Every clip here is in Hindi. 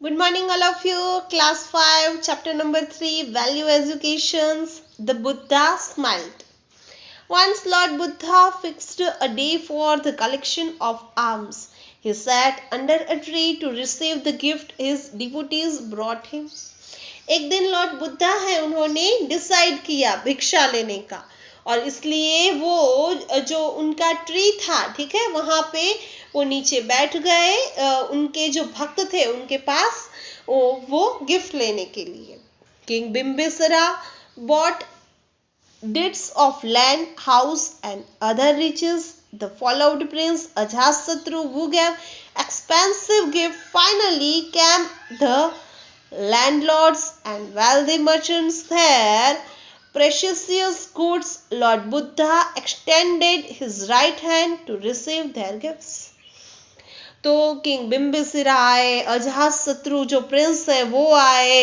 Good morning, all of you. Class 5, chapter number 3, Value Educations. The Buddha smiled. Once Lord Buddha fixed a day for the collection of alms. He sat under a tree to receive the gift his devotees brought him. एक दिन लॉर्ड बुद्धा है उन्होंने डिसाइड किया भिक्षा लेने का, और इसलिए वो जो उनका ट्री था, ठीक है, वहां पे वो नीचे बैठ गए उनके जो भक्त थे उनके पास वो गिफ्ट लेने के लिए. King Bimbisara bought deeds of land, house and other riches. The followed prince Ajasatru, who gave expensive gift. Finally came the landlords and wealthy merchants there. Precious goods. Lord Buddha extended his right hand to receive their gifts. तो किंग बिम्बिसिरा आए, अजातशत्रु जो प्रिंस है वो आए,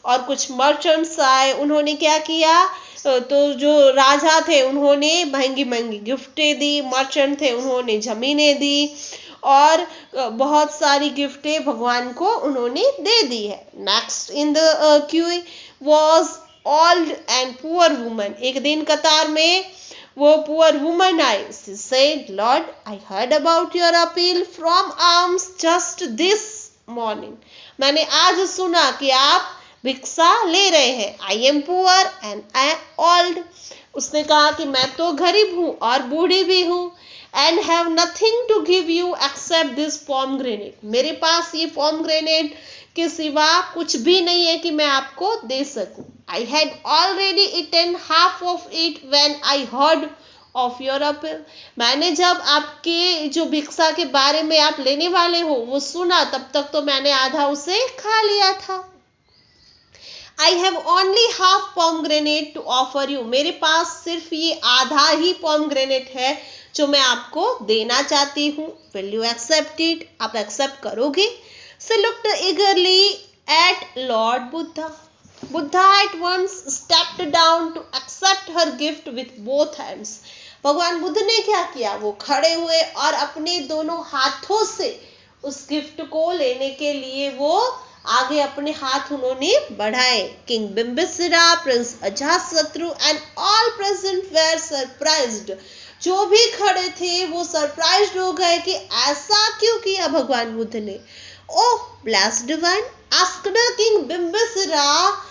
और कुछ मर्चेंट्स आए. उन्होंने क्या किया, तो जो राजा थे उन्होंने महंगी महंगी गिफ्टें दी, मर्चेंट थे उन्होंने जमीनें दी, और बहुत सारी गिफ्टें भगवान को उन्होंने दे दी है. Next in the Q was old and poor woman. एक दिन कतार में वो poor woman I. She said, Lord, I heard about your appeal from alms just this morning. मैंने आज सुना कि आप भिक्षा ले रहे हैं. I am poor and I am old. उसने कहा कि मैं तो गरीब हूँ और बूढ़ी भी हूँ. And have nothing to give you except this pomegranate. मेरे पास ये pomegranate के सिवा कुछ भी नहीं है कि मैं आपको दे सकूं. I had already eaten half of it when I heard of your appeal. मैंने जब आपके जो भिक्षा के बारे में आप लेने वाले हो वो सुना, तब तक तो मैंने आधा उसे खा लिया था. I have only half pomegranate to offer you. मेरे पास सिर्फ ये आधा ही pomegranate है जो मैं आपको देना चाहती हूँ. Will you accept it? आप accept करोगे? She looked eagerly at Lord Buddha. Buddha at once stepped down to accept her gift with both hands. भगवान बुद्ध ने क्या किया, वो खड़े हुए और अपने दोनों हाथों से उस गिफ्ट को लेने के लिए वो आगे अपने हाथ उन्होंने बढ़ाए. King Bimbisara, prince Ajatashatru and all present were surprised. जो भी खड़े थे वो सरप्राइज्ड हो गए कि ऐसा क्यों किया भगवान बुद्ध ने. Oh blessed one, asked king Bimbisara,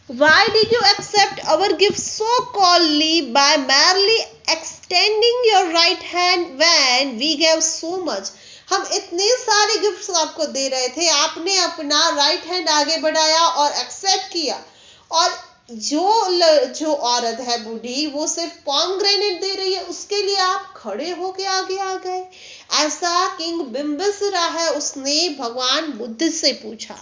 why did you accept our gift so coldly by merely extending your right hand when we gave so much? हम इतने सारे गिफ्ट्स आपको दे रहे थे, आपने अपना राइट हैंड आगे बढ़ाया और एक्सेप्ट किया, और जो औरत है बूढ़ी वो सिर्फ पोमग्रेनेट दे रही है, उसके लिए आप खड़े होके आगे आ गए. ऐसा किंग बिम्बिसरा है उसने भगवान बुद्ध से पूछा.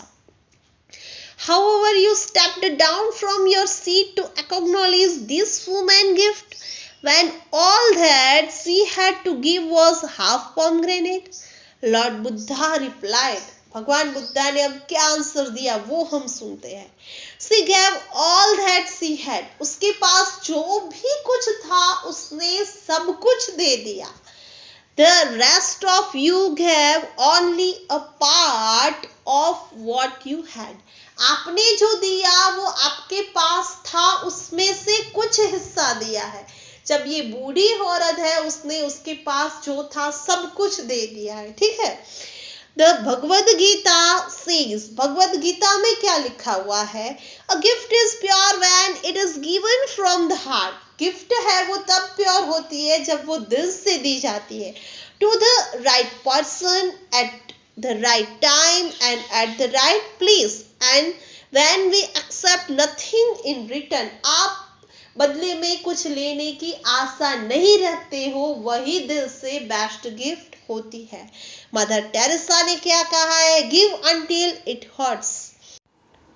However, you stepped down from your seat to acknowledge this woman gift when all that she had to give was half pomegranate. Lord Buddha replied. भगवान बुद्धा ने अब क्या आंसर दिया वो हम सुनते हैं. She gave all that she had. उसके पास जो भी कुछ था उसने सब कुछ दे दिया. The rest of you gave only a part of what you had. आपने जो दिया वो आपके पास था उसमें से कुछ हिस्सा दिया है. जब ये बूढ़ी औरत है उसने उसके पास जो था सब कुछ दे दिया है. ठीक है. The Bhagavad Gita says. भगवद गीता में क्या लिखा हुआ है, a gift is pure when it is given from the heart. Gift है वो तब प्योर होती है जब वो दिल से दी जाती है. To the right person at the right time and at the right place, and when we accept nothing in return. आप बदले में कुछ लेने की आशा नहीं रखते हो, वही दिल से बेस्ट गिफ्ट होती है. मदर टेरेसा ने क्या कहा है, गिव until it hurts.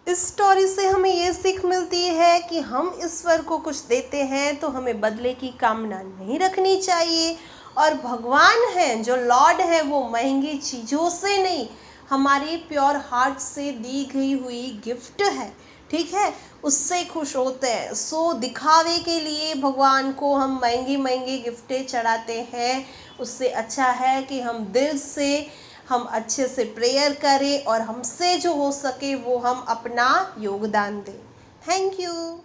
इस स्टोरी से हमें ये सीख मिलती है कि हम ईश्वर को कुछ देते हैं तो हमें बदले की कामना नहीं रखनी चाहिए, और भगवान हैं जो लॉर्ड है वो महंगी चीज़ों से नहीं, हमारी प्योर हार्ट से दी गई हुई गिफ्ट है. ठीक है, उससे खुश होते हैं. सो दिखावे के लिए भगवान को हम महंगी महंगी गिफ्टें चढ़ाते हैं, उससे अच्छा है कि हम दिल से हम अच्छे से प्रेयर करें और हमसे जो हो सके वो हम अपना योगदान दें। Thank you.